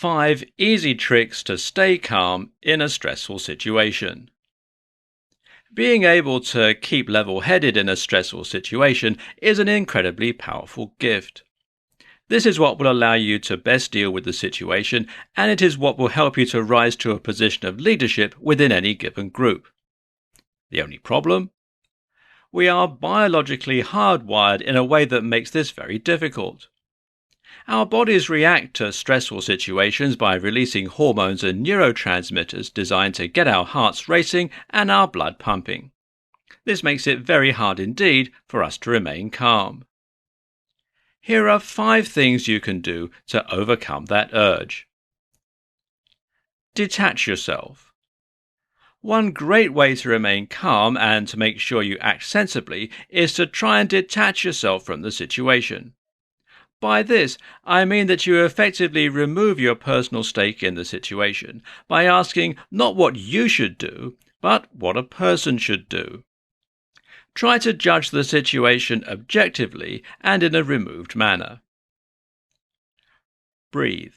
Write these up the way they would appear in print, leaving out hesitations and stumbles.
5 easy tricks to stay calm in a stressful situation. Being able to keep level-headed in a stressful situation is an incredibly powerful gift. This is what will allow you to best deal with the situation, and it is what will help you to rise to a position of leadership within any given group. The only problem? We are biologically hardwired in a way that makes this very difficult. Our bodies react to stressful situations by releasing hormones and neurotransmitters designed to get our hearts racing and our blood pumping. This makes it very hard indeed for us to remain calm. Here are 5 things you can do to overcome that urge. Detach yourself. One great way to remain calm and to make sure you act sensibly is to try and detach yourself from the situation. By this, I mean that you effectively remove your personal stake in the situation by asking not what you should do, but what a person should do. Try to judge the situation objectively and in a removed manner. Breathe.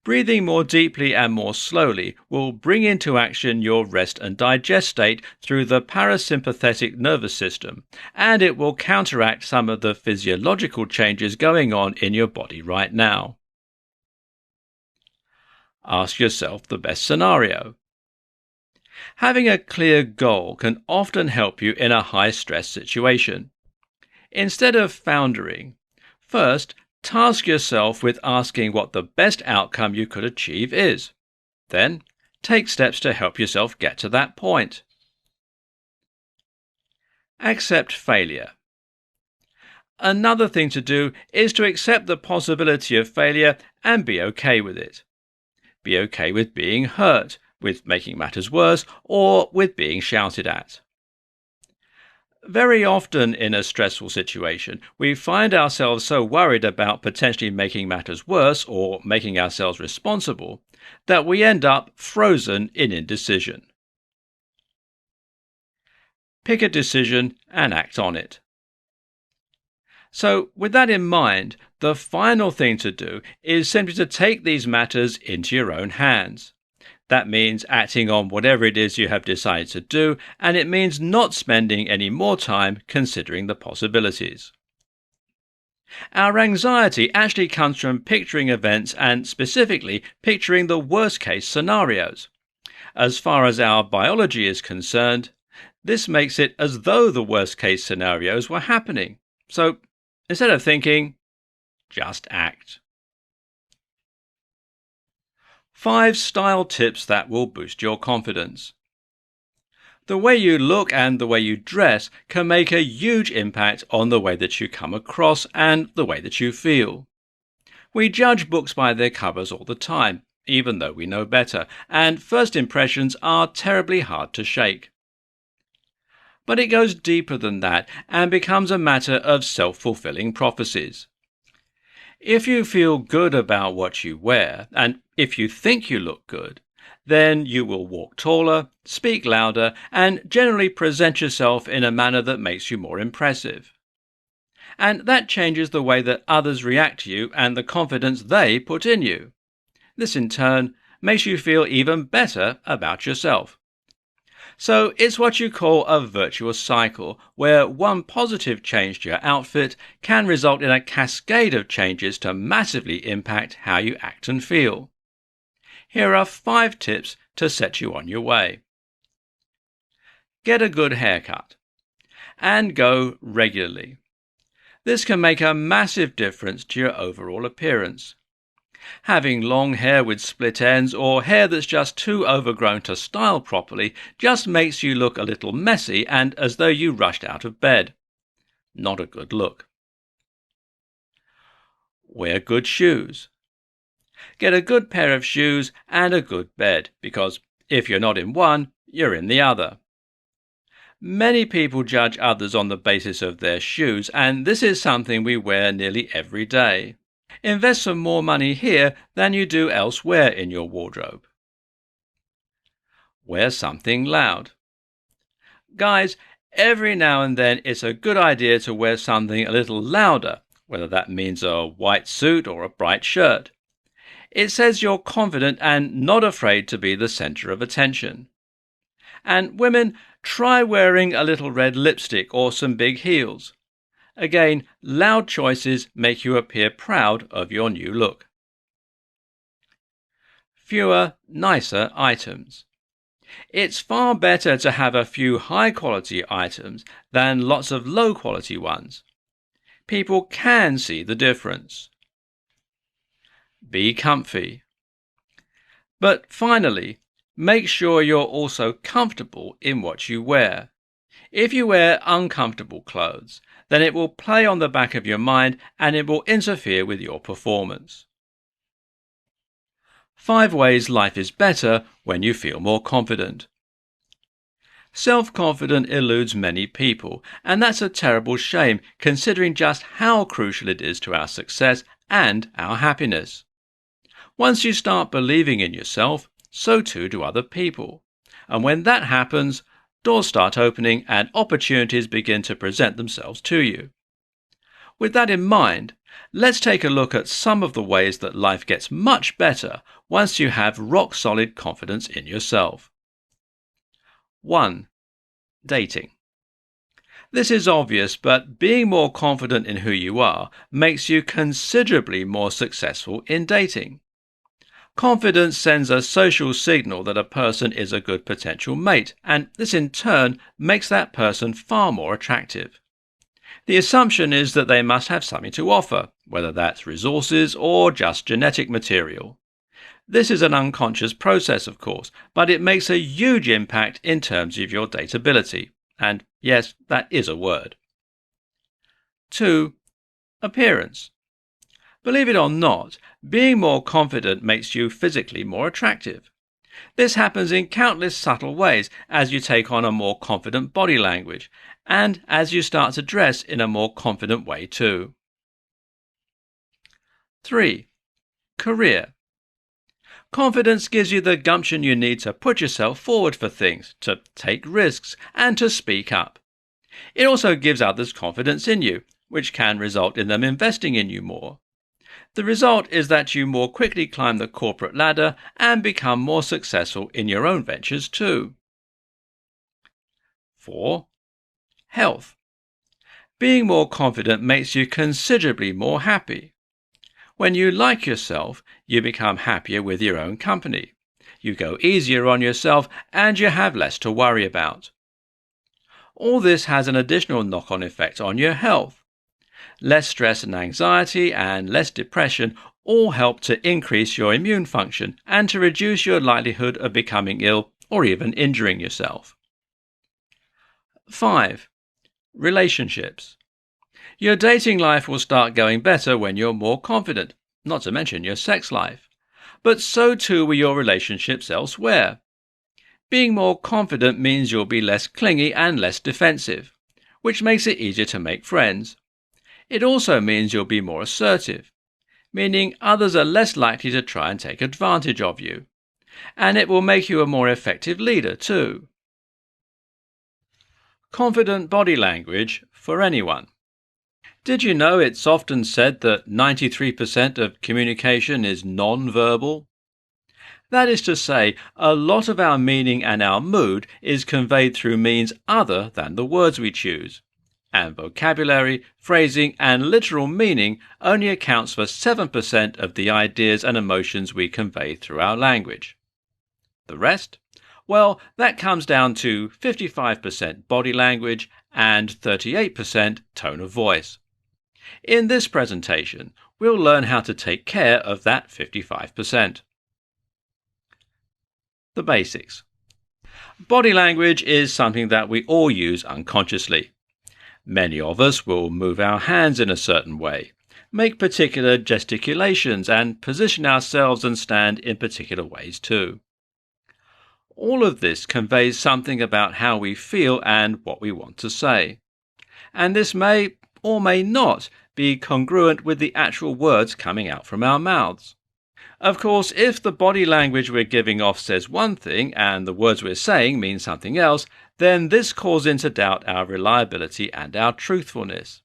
Breathing more deeply and more slowly will bring into action your rest and digest state through the parasympathetic nervous system, and it will counteract some of the physiological changes going on in your body right now. Ask yourself the best scenario. Having a clear goal can often help you in a high-stress situation. Instead of floundering, first, task yourself with asking what the best outcome you could achieve is. Then, take steps to help yourself get to that point. Accept failure. Another thing to do is to accept the possibility of failure and be okay with it. Be okay with being hurt, with making matters worse, or with being shouted at. Very often in a stressful situation, we find ourselves so worried about potentially making matters worse or making ourselves responsible that we end up frozen in indecision. Pick a decision and act on it. So, with that in mind, the final thing to do is simply to take these matters into your own hands. That means acting on whatever it is you have decided to do, and it means not spending any more time considering the possibilities. Our anxiety actually comes from picturing events and specifically picturing the worst-case scenarios. As far as our biology is concerned, this makes it as though the worst-case scenarios were happening. So, instead of thinking, just act. 5 style tips that will boost your confidence. The way you look and the way you dress can make a huge impact on the way that you come across and the way that you feel. We judge books by their covers all the time, even though we know better, and first impressions are terribly hard to shake. But it goes deeper than that and becomes a matter of self-fulfilling prophecies. If you feel good about what you wear, and if you think you look good, then you will walk taller, speak louder, and generally present yourself in a manner that makes you more impressive. And that changes the way that others react to you and the confidence they put in you. This in turn makes you feel even better about yourself. So it's what you call a virtuous cycle, where one positive change to your outfit can result in a cascade of changes to massively impact how you act and feel. Here are 5 tips to set you on your way. Get a good haircut. And go regularly. This can make a massive difference to your overall appearance. Having long hair with split ends or hair that's just too overgrown to style properly just makes you look a little messy and as though you rushed out of bed. Not a good look. Wear good shoes. Get a good pair of shoes and a good bed, because if you're not in one, you're in the other. Many people judge others on the basis of their shoes, and this is something we wear nearly every day. Invest some more money here than you do elsewhere in your wardrobe. Wear something loud. Guys, every now and then it's a good idea to wear something a little louder, whether that means a white suit or a bright shirt. It says you're confident and not afraid to be the center of attention. And women, try wearing a little red lipstick or some big heels. Again, loud choices make you appear proud of your new look. Fewer, nicer items. It's far better to have a few high-quality items than lots of low-quality ones. People can see the difference. Be comfy. But finally, make sure you're also comfortable in what you wear. If you wear uncomfortable clothes, then it will play on the back of your mind and it will interfere with your performance. 5 ways life is better when you feel more confident. Self-confidence eludes many people, and that's a terrible shame considering just how crucial it is to our success and our happiness. Once you start believing in yourself, so too do other people. And when that happens, doors start opening and opportunities begin to present themselves to you. With that in mind, let's take a look at some of the ways that life gets much better once you have rock-solid confidence in yourself. 1. Dating. This is obvious, but being more confident in who you are makes you considerably more successful in dating. Confidence sends a social signal that a person is a good potential mate, and this in turn makes that person far more attractive. The assumption is that they must have something to offer, whether that's resources or just genetic material. This is an unconscious process, of course, but it makes a huge impact in terms of your dateability. And yes, that is a word. 2. Appearance. Believe it or not, being more confident makes you physically more attractive. This happens in countless subtle ways as you take on a more confident body language, and as you start to dress in a more confident way too. 3. Career. Confidence gives you the gumption you need to put yourself forward for things, to take risks, and to speak up. It also gives others confidence in you, which can result in them investing in you more. The result is that you more quickly climb the corporate ladder and become more successful in your own ventures too. 4. Health. Being more confident makes you considerably more happy. When you like yourself, you become happier with your own company. You go easier on yourself and you have less to worry about. All this has an additional knock-on effect on your health. Less stress and anxiety and less depression all help to increase your immune function and to reduce your likelihood of becoming ill or even injuring yourself. 5. Relationships. Your dating life will start going better when you're more confident, not to mention your sex life. But so too will your relationships elsewhere. Being more confident means you'll be less clingy and less defensive, which makes it easier to make friends. It also means you'll be more assertive, meaning others are less likely to try and take advantage of you. And it will make you a more effective leader too. Confident body language for anyone. Did you know it's often said that 93% of communication is non-verbal? That is to say, a lot of our meaning and our mood is conveyed through means other than the words we choose. And vocabulary, phrasing, and literal meaning only accounts for 7% of the ideas and emotions we convey through our language. The rest? Well, that comes down to 55% body language and 38% tone of voice. In this presentation, we'll learn how to take care of that 55%. The basics. Body language is something that we all use unconsciously. Many of us will move our hands in a certain way, make particular gesticulations, and position ourselves and stand in particular ways too. All of this conveys something about how we feel and what we want to say. And this may or may not be congruent with the actual words coming out from our mouths. Of course, if the body language we're giving off says one thing and the words we're saying mean something else, then this calls into doubt our reliability and our truthfulness.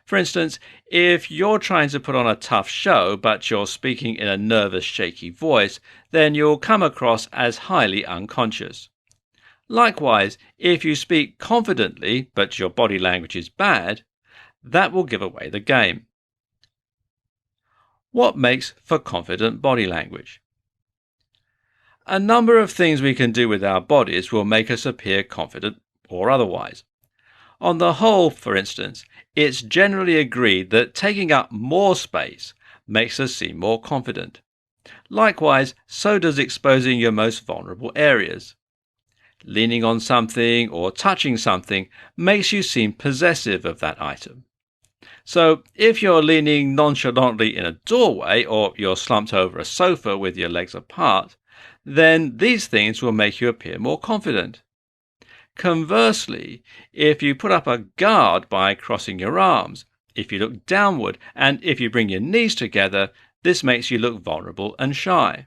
For instance, if you're trying to put on a tough show but you're speaking in a nervous, shaky voice, then you'll come across as highly unconscious. Likewise, if you speak confidently but your body language is bad, that will give away the game. What makes for confident body language? A number of things we can do with our bodies will make us appear confident or otherwise. On the whole, for instance, it's generally agreed that taking up more space makes us seem more confident. Likewise, so does exposing your most vulnerable areas. Leaning on something or touching something makes you seem possessive of that item. So if you're leaning nonchalantly in a doorway or you're slumped over a sofa with your legs apart, then these things will make you appear more confident. Conversely, if you put up a guard by crossing your arms, if you look downward, and if you bring your knees together, this makes you look vulnerable and shy.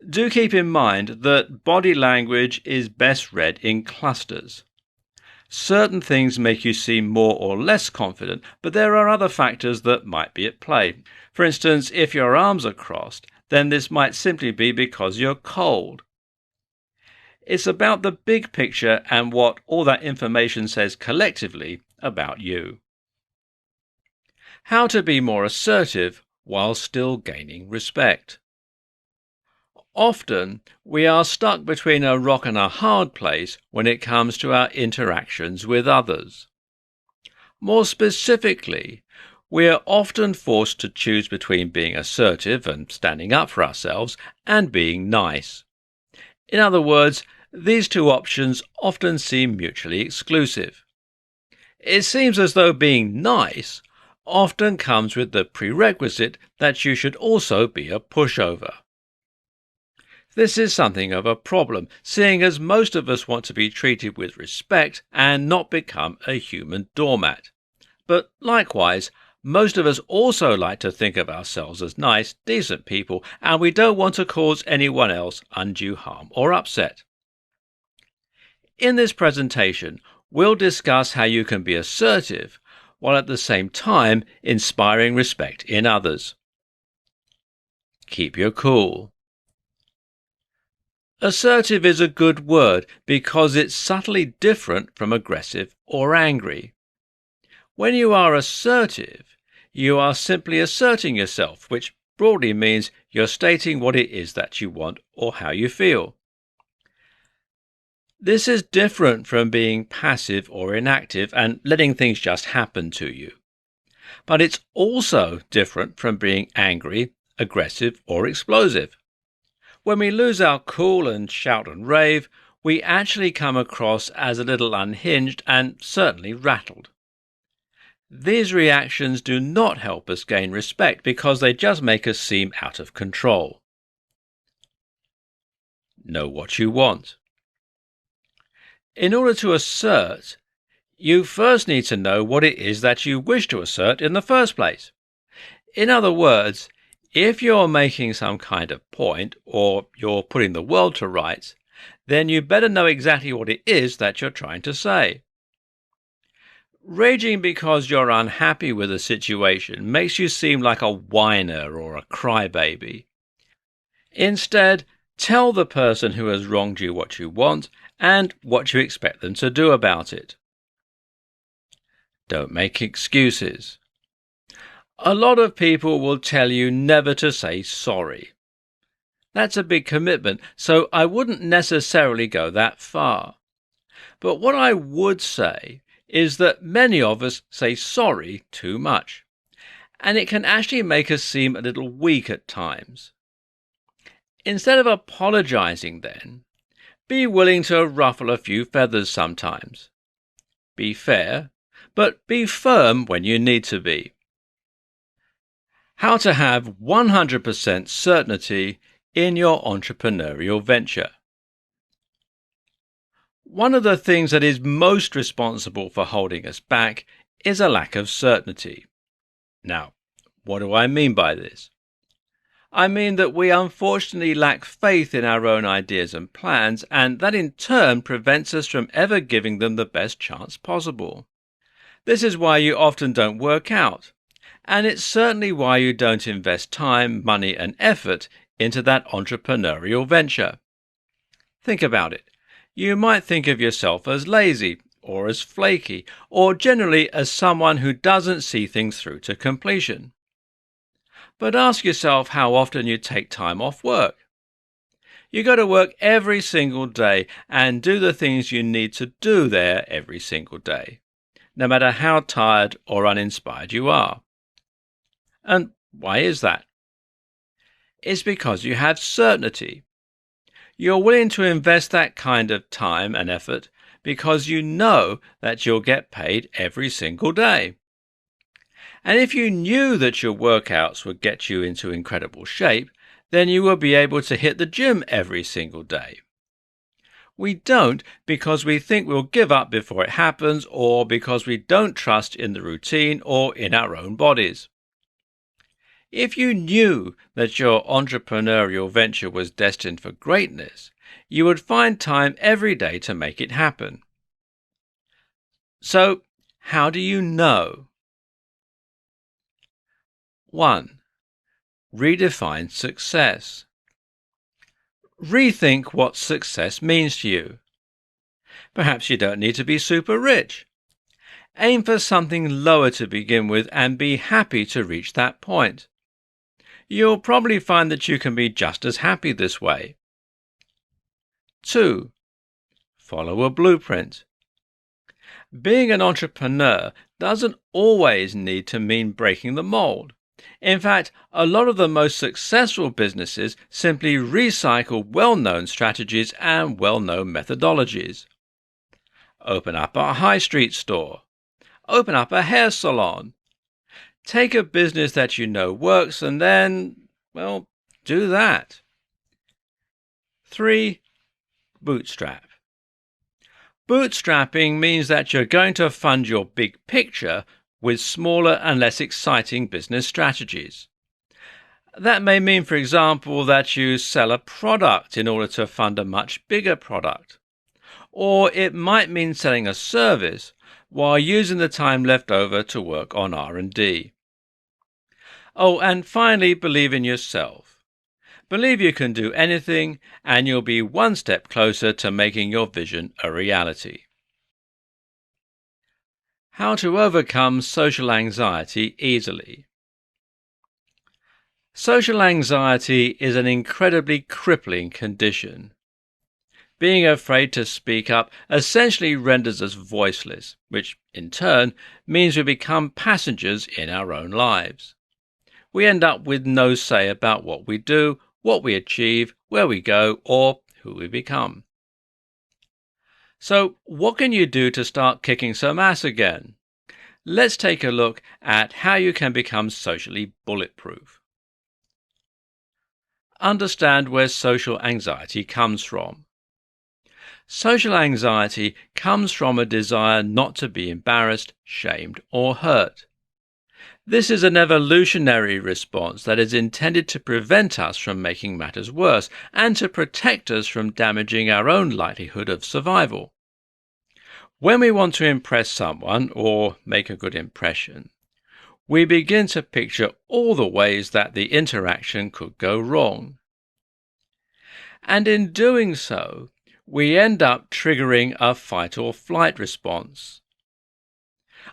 Do keep in mind that body language is best read in clusters. Certain things make you seem more or less confident, but there are other factors that might be at play. For instance, if your arms are crossed, then this might simply be because you're cold. It's about the big picture and what all that information says collectively about you. How to be more assertive while still gaining respect. Often, we are stuck between a rock and a hard place when it comes to our interactions with others. More specifically, we are often forced to choose between being assertive and standing up for ourselves and being nice. In other words, these two options often seem mutually exclusive. It seems as though being nice often comes with the prerequisite that you should also be a pushover. This is something of a problem, seeing as most of us want to be treated with respect and not become a human doormat. But likewise, most of us also like to think of ourselves as nice, decent people, and we don't want to cause anyone else undue harm or upset. In this presentation, we'll discuss how you can be assertive while at the same time inspiring respect in others. Keep your cool. Assertive is a good word because it's subtly different from aggressive or angry. When you are assertive, you are simply asserting yourself, which broadly means you're stating what it is that you want or how you feel. This is different from being passive or inactive and letting things just happen to you. But it's also different from being angry, aggressive, or explosive. When we lose our cool and shout and rave, we actually come across as a little unhinged and certainly rattled. These reactions do not help us gain respect because they just make us seem out of control. Know what you want. In order to assert, you first need to know what it is that you wish to assert in the first place. In other words, if you're making some kind of point or you're putting the world to rights, then you better know exactly what it is that you're trying to say. Raging because you're unhappy with a situation makes you seem like a whiner or a crybaby. Instead, tell the person who has wronged you what you want and what you expect them to do about it. Don't make excuses. A lot of people will tell you never to say sorry. That's a big commitment, so I wouldn't necessarily go that far. But what I would say is that many of us say sorry too much, and it can actually make us seem a little weak at times. Instead of apologizing then, be willing to ruffle a few feathers sometimes. Be fair, but be firm when you need to be. How to have 100% certainty in your entrepreneurial venture. One of the things that is most responsible for holding us back is a lack of certainty. Now, what do I mean by this? I mean that we unfortunately lack faith in our own ideas and plans, and that in turn prevents us from ever giving them the best chance possible. This is why you often don't work out, and it's certainly why you don't invest time, money, and effort into that entrepreneurial venture. Think about it. You might think of yourself as lazy, or as flaky, or generally as someone who doesn't see things through to completion. But ask yourself how often you take time off work. You go to work every single day and do the things you need to do there every single day, no matter how tired or uninspired you are. And why is that? It's because you have certainty. You're willing to invest that kind of time and effort because you know that you'll get paid every single day. And if you knew that your workouts would get you into incredible shape, then you will be able to hit the gym every single day. We don't because we think we'll give up before it happens, or because we don't trust in the routine or in our own bodies. If you knew that your entrepreneurial venture was destined for greatness, you would find time every day to make it happen. So, how do you know? 1. Redefine success. Rethink what success means to you. Perhaps you don't need to be super rich. Aim for something lower to begin with and be happy to reach that point. You'll probably find that you can be just as happy this way. 2. Follow a blueprint. Being an entrepreneur doesn't always need to mean breaking the mold. In fact, a lot of the most successful businesses simply recycle well-known strategies and well-known methodologies. Open up a high street store. Open up a hair salon. Take a business that you know works and then, do that. 3. Bootstrap. Bootstrapping means that you're going to fund your big picture with smaller and less exciting business strategies. That may mean, for example, that you sell a product in order to fund a much bigger product. Or it might mean selling a service while using the time left over to work on R&D. Oh, and finally, believe in yourself. Believe you can do anything, and you'll be one step closer to making your vision a reality. How to overcome social anxiety easily. Social anxiety is an incredibly crippling condition. Being afraid to speak up essentially renders us voiceless, which in turn means we become passengers in our own lives. We end up with no say about what we do, what we achieve, where we go, or who we become. So, what can you do to start kicking some ass again? Let's take a look at how you can become socially bulletproof. Understand where social anxiety comes from. Social anxiety comes from a desire not to be embarrassed, shamed, or hurt. This is an evolutionary response that is intended to prevent us from making matters worse and to protect us from damaging our own likelihood of survival. When we want to impress someone or make a good impression, we begin to picture all the ways that the interaction could go wrong. And in doing so, we end up triggering a fight or flight response.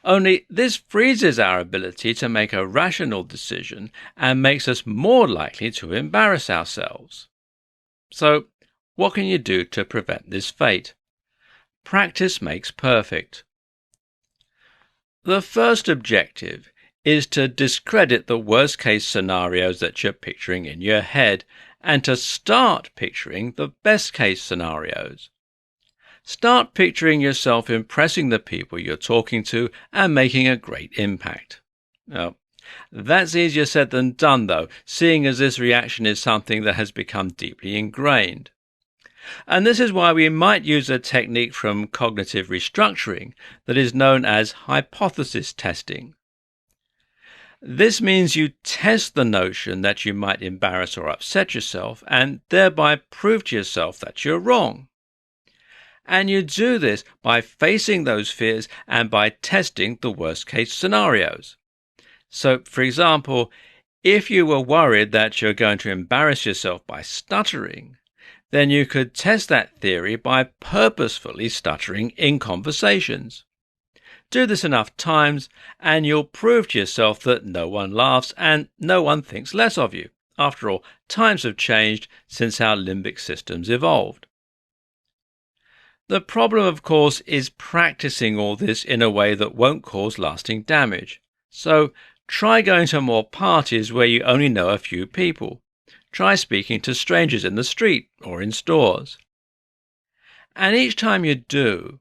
Only this freezes our ability to make a rational decision and makes us more likely to embarrass ourselves. So, what can you do to prevent this fate? Practice makes perfect. The first objective is to discredit the worst-case scenarios that you're picturing in your head and to start picturing the best-case scenarios. Start picturing yourself impressing the people you're talking to and making a great impact. Now, that's easier said than done, though, seeing as this reaction is something that has become deeply ingrained. And this is why we might use a technique from cognitive restructuring that is known as hypothesis testing. This means you test the notion that you might embarrass or upset yourself and thereby prove to yourself that you're wrong. And you do this by facing those fears and by testing the worst case scenarios. So, for example, if you were worried that you're going to embarrass yourself by stuttering, then you could test that theory by purposefully stuttering in conversations. Do this enough times and you'll prove to yourself that no one laughs and no one thinks less of you. After all, times have changed since our limbic systems evolved. The problem, of course, is practicing all this in a way that won't cause lasting damage. So try going to more parties where you only know a few people. Try speaking to strangers in the street or in stores. And each time you do,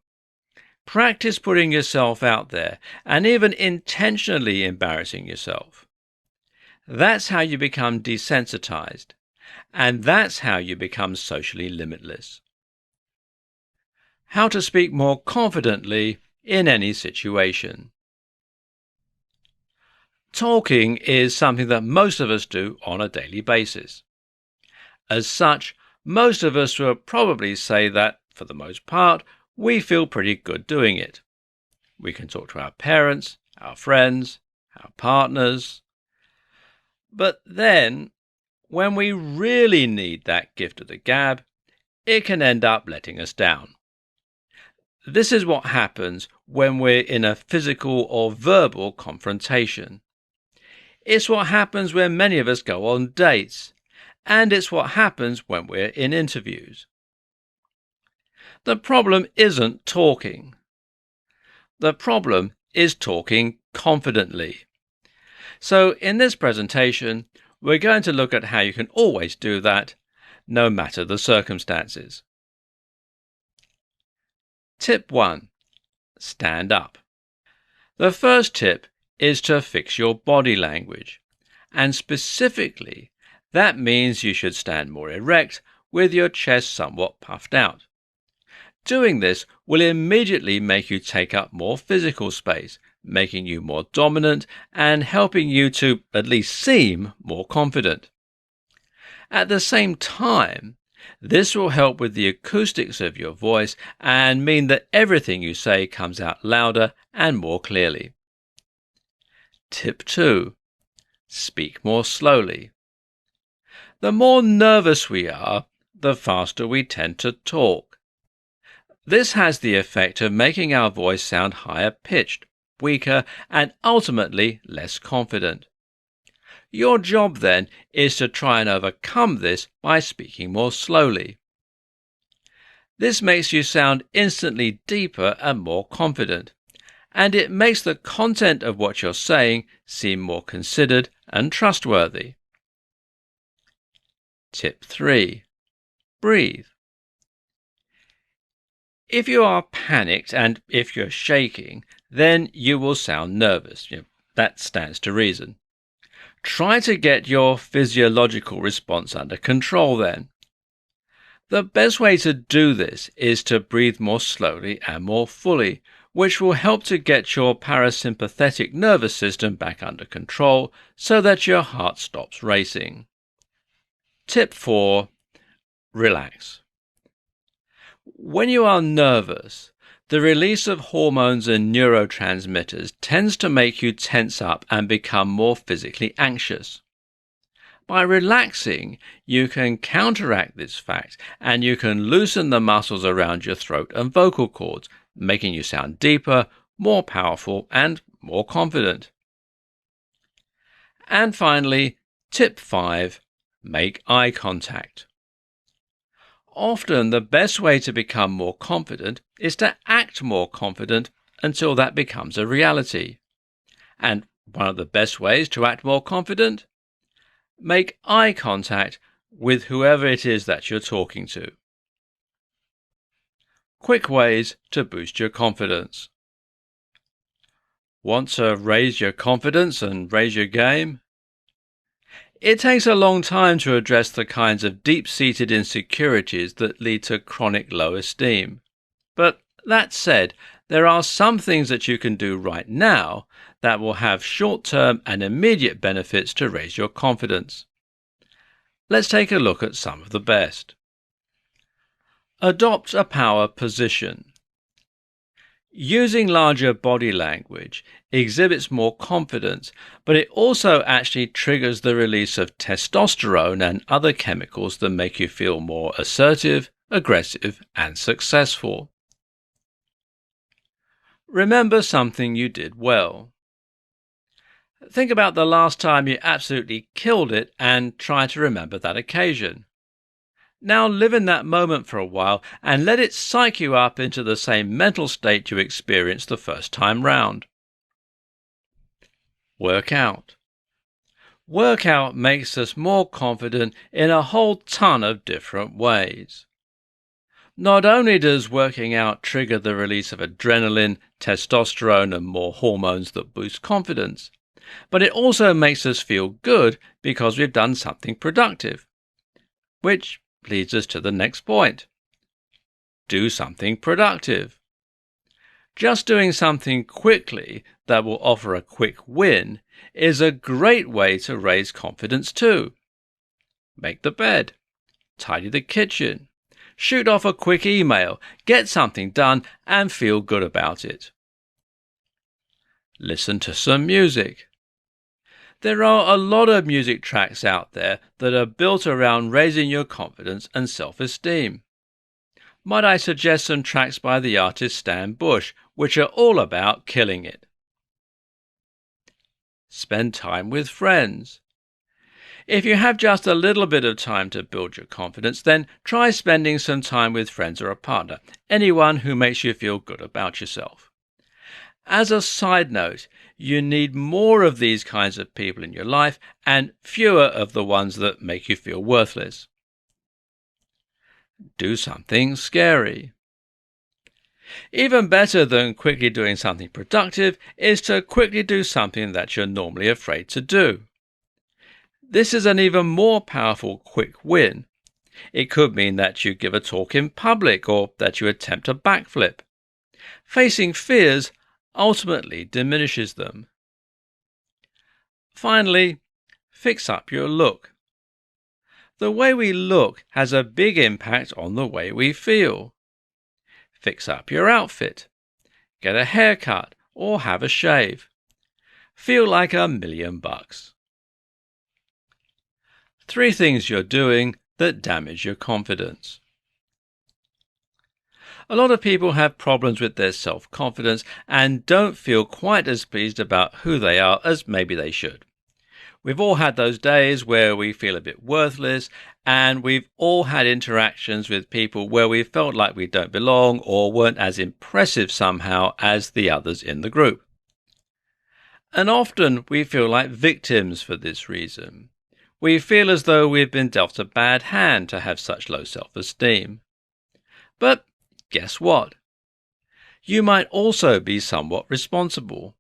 practice putting yourself out there and even intentionally embarrassing yourself. That's how you become desensitized, and that's how you become socially limitless. How to speak more confidently in any situation. Talking is something that most of us do on a daily basis. As such, most of us will probably say that, for the most part, we feel pretty good doing it. We can talk to our parents, our friends, our partners. But then, when we really need that gift of the gab, it can end up letting us down. This is what happens when we're in a physical or verbal confrontation. It's what happens when many of us go on dates, and it's what happens when we're in interviews. The problem isn't talking. The problem is talking confidently. So in this presentation, we're going to look at how you can always do that, no matter the circumstances. Tip 1. Stand up. The first tip is to fix your body language, and specifically, that means you should stand more erect with your chest somewhat puffed out. Doing this will immediately make you take up more physical space, making you more dominant and helping you to at least seem more confident. At the same time, this will help with the acoustics of your voice and mean that everything you say comes out louder and more clearly. Tip 2. Speak more slowly. The more nervous we are, the faster we tend to talk. This has the effect of making our voice sound higher pitched, weaker, and ultimately less confident. Your job then is to try and overcome this by speaking more slowly. This makes you sound instantly deeper and more confident, and it makes the content of what you're saying seem more considered and trustworthy. Tip 3. Breathe. If you are panicked and if you're shaking, then you will sound nervous. That stands to reason. Try to get your physiological response under control then. The best way to do this is to breathe more slowly and more fully, which will help to get your parasympathetic nervous system back under control so that your heart stops racing. Tip 4. Relax. When you are nervous, the release of hormones and neurotransmitters tends to make you tense up and become more physically anxious. By relaxing, you can counteract this fact and you can loosen the muscles around your throat and vocal cords, making you sound deeper, more powerful, and more confident. And finally, tip 5, make eye contact. Often the best way to become more confident is to act more confident until that becomes a reality. And one of the best ways to act more confident? Make eye contact with whoever it is that you're talking to. Quick ways to boost your confidence. Want to raise your confidence and raise your game? It takes a long time to address the kinds of deep-seated insecurities that lead to chronic low esteem. But that said, there are some things that you can do right now that will have short-term and immediate benefits to raise your confidence. Let's take a look at some of the best. Adopt a power position. Using larger body language exhibits more confidence, but it also actually triggers the release of testosterone and other chemicals that make you feel more assertive, aggressive, and successful. Remember something you did well. Think about the last time you absolutely killed it and try to remember that occasion. Now live in that moment for a while and let it psych you up into the same mental state you experienced the first time round. Work out. Work out makes us more confident in a whole ton of different ways. Not only does working out trigger the release of adrenaline, testosterone, and more hormones that boost confidence, but it also makes us feel good because we've done something productive. Which leads us to the next point. Do something productive. Just doing something quickly that will offer a quick win is a great way to raise confidence too. Make the bed, tidy the kitchen, shoot off a quick email, get something done and feel good about it. Listen to some music. There are a lot of music tracks out there that are built around raising your confidence and self-esteem. Might I suggest some tracks by the artist Stan Bush, which are all about killing it? Spend time with friends. If you have just a little bit of time to build your confidence, then try spending some time with friends or a partner, anyone who makes you feel good about yourself. As a side note, you need more of these kinds of people in your life and fewer of the ones that make you feel worthless. Do something scary. Even better than quickly doing something productive is to quickly do something that you're normally afraid to do. This is an even more powerful quick win. It could mean that you give a talk in public or that you attempt a backflip. Facing fears ultimately diminishes them. Finally, fix up your look. The way we look has a big impact on the way we feel. Fix up your outfit. Get a haircut or have a shave. Feel like $1,000,000. 3 things you're doing that damage your confidence. A lot of people have problems with their self-confidence and don't feel quite as pleased about who they are as maybe they should. We've all had those days where we feel a bit worthless, and we've all had interactions with people where we felt like we don't belong or weren't as impressive somehow as the others in the group. And often we feel like victims for this reason. We feel as though we've been dealt a bad hand to have such low self-esteem. But guess what? You might also be somewhat responsible.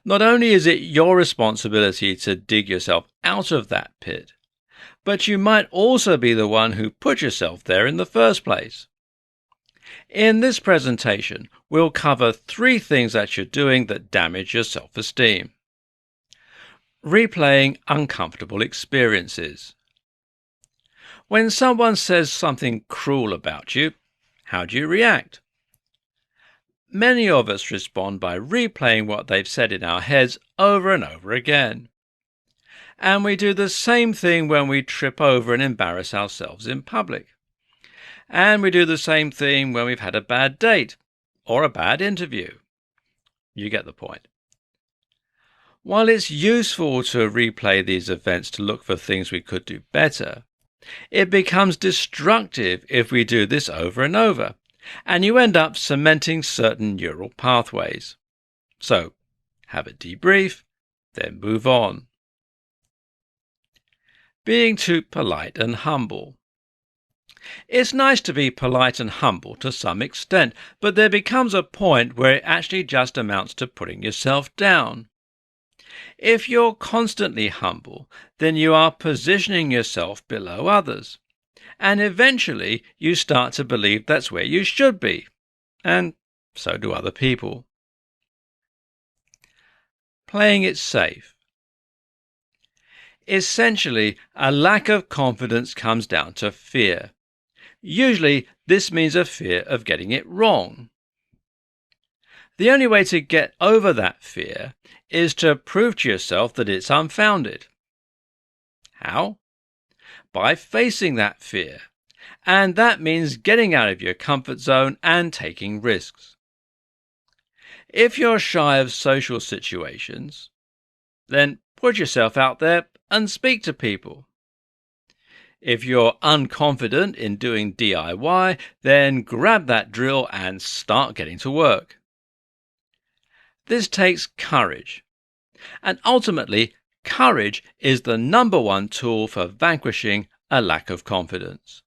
Not only is it your responsibility to dig yourself out of that pit, but you might also be the one who put yourself there in the first place. In this presentation, we'll cover 3 things that you're doing that damage your self-esteem. Replaying uncomfortable experiences. When someone says something cruel about you, how do you react? Many of us respond by replaying what they've said in our heads over and over again. And we do the same thing when we trip over and embarrass ourselves in public. And we do the same thing when we've had a bad date or a bad interview. You get the point. While it's useful to replay these events to look for things we could do better, it becomes destructive if we do this over and over, and you end up cementing certain neural pathways. So, have a debrief, then move on. Being too polite and humble. It's nice to be polite and humble to some extent, but there becomes a point where it actually just amounts to putting yourself down. If you're constantly humble, then you are positioning yourself below others. And eventually you start to believe that's where you should be. And so do other people. Playing it safe. Essentially, a lack of confidence comes down to fear. Usually, this means a fear of getting it wrong. The only way to get over that fear is to prove to yourself that it's unfounded. How? By facing that fear. And that means getting out of your comfort zone and taking risks. If you're shy of social situations, then put yourself out there and speak to people. If you're unconfident in doing DIY, then grab that drill and start getting to work. This takes courage. And ultimately, courage is the number one tool for vanquishing a lack of confidence.